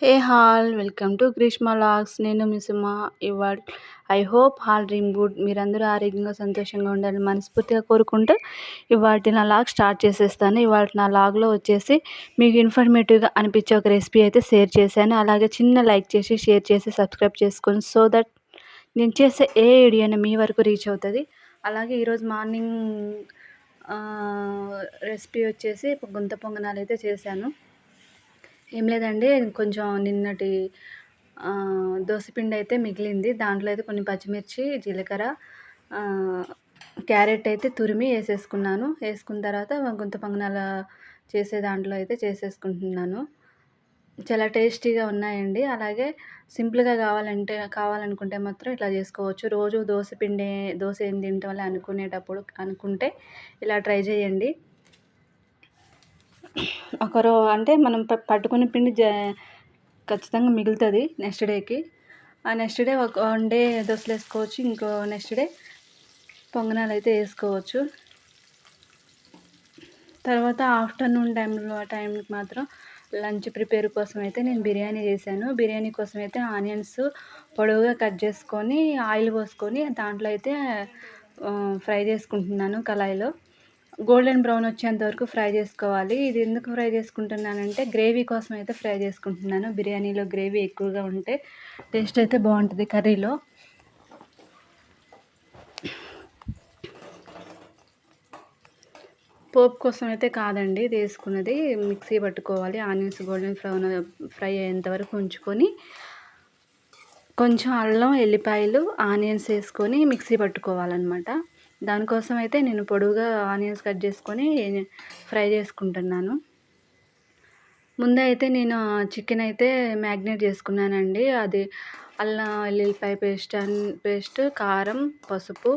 Hey hall welcome to Greeshma logs. నేను మీ సుమ. ఇవాళ I hope hall dream good. మీరందరూ ఆరోగ్యంగా సంతోషంగా ఉండాలని మనస్ఫూర్తిగా కోరుకుంటూ ఇవాళ నా లాగ్ స్టార్ట్ చేసేస్తాను. ఇవాళ నా లాగ్లో వచ్చేసి మీకు ఇన్ఫర్మేటివ్గా అనిపించే ఒక రెసిపీ అయితే షేర్ చేశాను. అలాగే చిన్న లైక్ చేసి షేర్ చేసి సబ్స్క్రైబ్ చేసుకొని సో దట్ నేను చేసే ఏ వీడియో అయినా మీ వరకు రీచ్ అవుతుంది. అలాగే ఈరోజు మార్నింగ్ రెసిపీ వచ్చేసి గుంత పొంగనాలు అయితే చేశాను. ఏం లేదండి, కొంచెం నిన్నటి దోసపిండి అయితే మిగిలింది. దాంట్లో అయితే కొన్ని పచ్చిమిర్చి, జీలకర్ర, క్యారెట్ అయితే తురిమి వేసేసుకున్నాను. వేసుకున్న తర్వాత గుంత పొంగనాల చేసే దాంట్లో అయితే చేసేసుకుంటున్నాను. చాలా టేస్టీగా ఉన్నాయండి. అలాగే సింపుల్గా కావాలనుకుంటే మాత్రం ఇట్లా చేసుకోవచ్చు. రోజు దోశ ఏం తింటాం అనుకుంటే ఇలా ట్రై చేయండి. అంటే మనం పట్టుకునే పిండి ఖచ్చితంగా మిగులుతుంది నెక్స్ట్ డేకి. ఆ నెక్స్ట్ డే వన్ డే దోశలు వేసుకోవచ్చు, ఇంకో నెక్స్ట్ డే పొంగనాలు అయితే వేసుకోవచ్చు. తర్వాత ఆఫ్టర్నూన్ టైంకి మాత్రం లంచ్ ప్రిపేర్ కోసం అయితే నేను బిర్యానీ చేశాను. బిర్యానీ కోసం అయితే ఆనియన్స్ పొడవుగా కట్ చేసుకొని ఆయిల్ పోసుకొని దాంట్లో అయితే ఫ్రై చేసుకుంటున్నాను కళాయిలో. గోల్డెన్ బ్రౌన్ వచ్చేంత వరకు ఫ్రై చేసుకోవాలి. ఇది ఎందుకు ఫ్రై చేసుకుంటున్నానంటే గ్రేవీ కోసం అయితే ఫ్రై చేసుకుంటున్నాను. బిర్యానీలో గ్రేవీ ఎక్కువగా ఉంటే టేస్ట్ అయితే బాగుంటుంది కర్రీలో. పోపు కోసం అయితే కాదండి ఇది వేసుకున్నది. మిక్సీ పట్టుకోవాలి. ఆనియన్స్ గోల్డెన్ ఫ్రై అయ్యేంత వరకు ఉంచుకొని కొంచెం అల్లం, ఎల్లిపాయలు, ఆనియన్స్ వేసుకొని మిక్సీ పట్టుకోవాలన్నమాట. దానికోసం అయితే నేను పొడవుగా ఆనియన్స్ కట్ చేసుకొని ఫ్రై చేసుకుంటున్నాను. ముందే అయితే నేను చికెన్ అయితే మ్యాగ్నేట్ చేసుకున్నానండి. అది అల్లం వెల్లుల్లిపాయ పేస్ట్, కారం, పసుపు,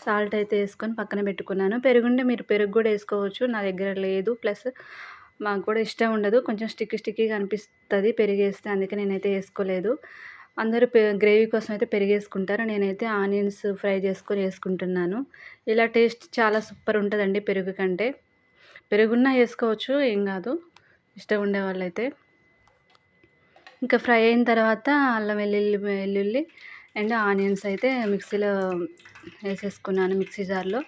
సాల్ట్ అయితే వేసుకొని పక్కన పెట్టుకున్నాను. పెరుగుంటే మీరు పెరుగు కూడా వేసుకోవచ్చు. నా దగ్గర లేదు. ప్లస్ మాకు కూడా ఇష్టం ఉండదు, కొంచెం స్టిక్కీగా అనిపిస్తుంది పెరుగు వేస్తే. అందుకే నేనైతే వేసుకోలేదు. అందరూ గ్రేవీ కోసం అయితే పెరుగు వేసుకుంటారు. నేనైతే ఆనియన్స్ ఫ్రై చేసుకొని వేసుకుంటున్నాను. ఇలా టేస్ట్ చాలా సూపర్ ఉంటుందండి పెరుగు కంటే. పెరుగున్నా వేసుకోవచ్చు, ఏం కాదు ఇష్టం ఉండే వాళ్ళైతే. ఇంకా ఫ్రై అయిన తర్వాత అల్లం వెల్లుల్లి అండ్ ఆనియన్స్ అయితే మిక్సీలో వేసేసుకున్నాను, మిక్సీ జార్లో.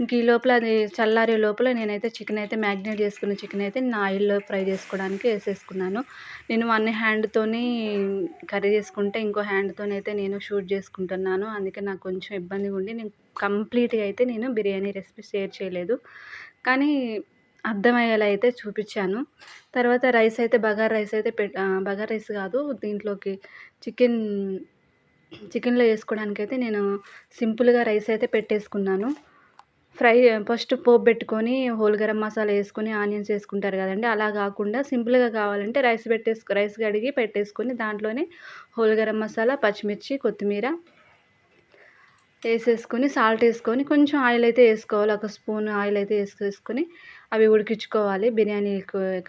ఇంక ఈ లోపల అది చల్లారే లోపల నేనైతే చికెన్ అయితే మ్యాగ్నేట్ చేసుకున్న చికెన్ అయితే నేను ఆయిల్లో ఫ్రై చేసుకోవడానికి వేసేసుకున్నాను. నేను వన్ హ్యాండ్తోని కర్రీ చేసుకుంటే ఇంకో హ్యాండ్తోనైతే నేను షూట్ చేసుకుంటున్నాను. అందుకే నాకు కొంచెం ఇబ్బందిగా ఉండి నేను కంప్లీట్గా అయితే నేను బిర్యానీ రెసిపీ షేర్ చేయలేదు, కానీ అర్థమయ్యేలా అయితే చూపించాను. తర్వాత రైస్ అయితే బగారా రైస్ కాదు, దీంట్లోకి చికెన్లో వేసుకోవడానికైతే నేను సింపుల్గా రైస్ అయితే పెట్టేసుకున్నాను. ఫస్ట్ పోపు పెట్టుకొని హోల్ గరం మసాలా వేసుకొని ఆనియన్స్ వేసుకుంటారు కదండి, అలా కాకుండా సింపుల్గా కావాలంటే రైస్ కడిగి పెట్టేసుకొని దాంట్లోనే హోల్ గరం మసాలా, పచ్చిమిర్చి, కొత్తిమీర వేసేసుకొని సాల్ట్ వేసుకొని కొంచెం ఆయిల్ అయితే వేసుకోవాలి. ఒక స్పూన్ ఆయిల్ అయితే వేసుకొని అవి ఉడికించుకోవాలి బిర్యానీ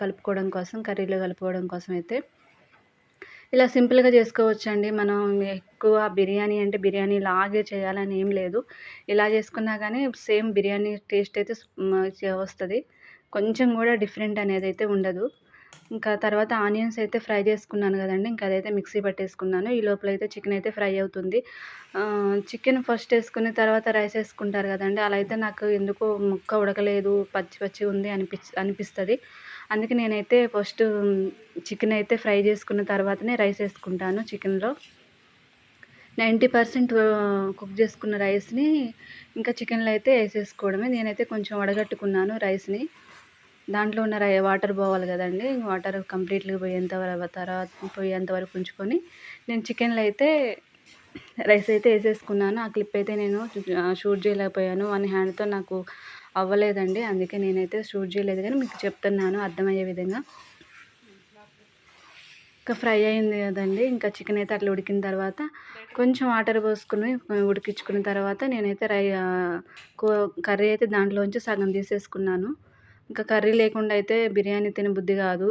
కలుపుకోవడం కోసం, కర్రీలో కలుపుకోవడం కోసం అయితే. ఇలా సింపుల్గా చేసుకోవచ్చండి. మనం ఎక్కువ బిర్యానీ అంటే బిర్యానీ లాగే చేయాలని ఏం లేదు. ఇలా చేసుకున్నా కానీ సేమ్ బిర్యానీ టేస్ట్ అయితే వస్తుంది. కొంచెం కూడా డిఫరెంట్ అనేది అయితే ఉండదు. ఇంకా తర్వాత ఆనియన్స్ అయితే ఫ్రై చేసుకున్నాను కదండి, ఇంకా అదైతే మిక్సీ పట్టేసుకున్నాను. ఈ లోపల అయితే చికెన్ అయితే ఫ్రై అవుతుంది. చికెన్ ఫస్ట్ వేసుకుని తర్వాత రైస్ వేసుకుంటారు కదండి, అలా అయితే నాకు ఎందుకో ముక్క ఉడకలేదు, పచ్చి ఉంది అనిపిస్తుంది. అందుకే నేనైతే ఫస్ట్ చికెన్ అయితే ఫ్రై చేసుకున్న తర్వాతనే రైస్ వేసుకుంటాను. చికెన్లో 90% కుక్ చేసుకున్న రైస్ని ఇంకా చికెన్లో అయితే వేసేసుకోవడమే. నేనైతే కొంచెం వడగట్టుకున్నాను రైస్ని. దాంట్లో ఉన్న వాటర్ పోవాలి కదండి, వాటర్ కంప్లీట్గా పోయేంత వరకు ఉంచుకొని నేను చికెన్లో అయితే రైస్ అయితే వేసేసుకున్నాను. ఆ క్లిప్ అయితే నేను షూట్ చేయలేకపోయాను, వన్ హ్యాండ్తో నాకు అవ్వలేదండి. అందుకే నేనైతే షూట్ చేయలేదు, కానీ మీకు చెప్తున్నాను అర్థమయ్యే విధంగా. ఇంకా ఫ్రై అయింది కదండి, ఇంకా చికెన్ అయితే అట్లా ఉడికిన తర్వాత కొంచెం వాటర్ పోసుకుని ఉడికించుకున్న తర్వాత నేనైతే కర్రీ అయితే దాంట్లోంచి సగం తీసేసుకున్నాను. ఇంకా కర్రీ లేకుండా అయితే బిర్యానీ తినబుద్ధి కాదు,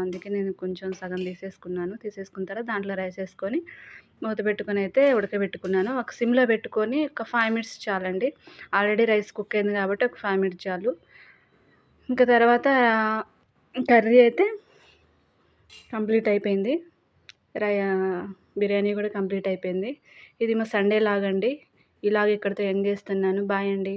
అందుకే నేను కొంచెం సగం తీసేసుకున్న తర్వాత దాంట్లో రైస్ వేసుకొని మూత పెట్టుకొని అయితే ఉడకబెట్టుకున్నాను. ఒక సిమ్లో పెట్టుకొని ఒక 5 మినిట్స్ చాలండి. ఆల్రెడీ రైస్ కుక్ అయింది కాబట్టి ఒక 5 మినిట్స్ చాలు. ఇంకా తర్వాత కర్రీ అయితే కంప్లీట్ అయిపోయింది. రై బిర్యానీ కూడా కంప్లీట్ అయిపోయింది. ఇది మా సండే లాగండి. ఇలాగ ఇక్కడితో ఎండ్ చేస్తున్నాను. బాయ్ అండి.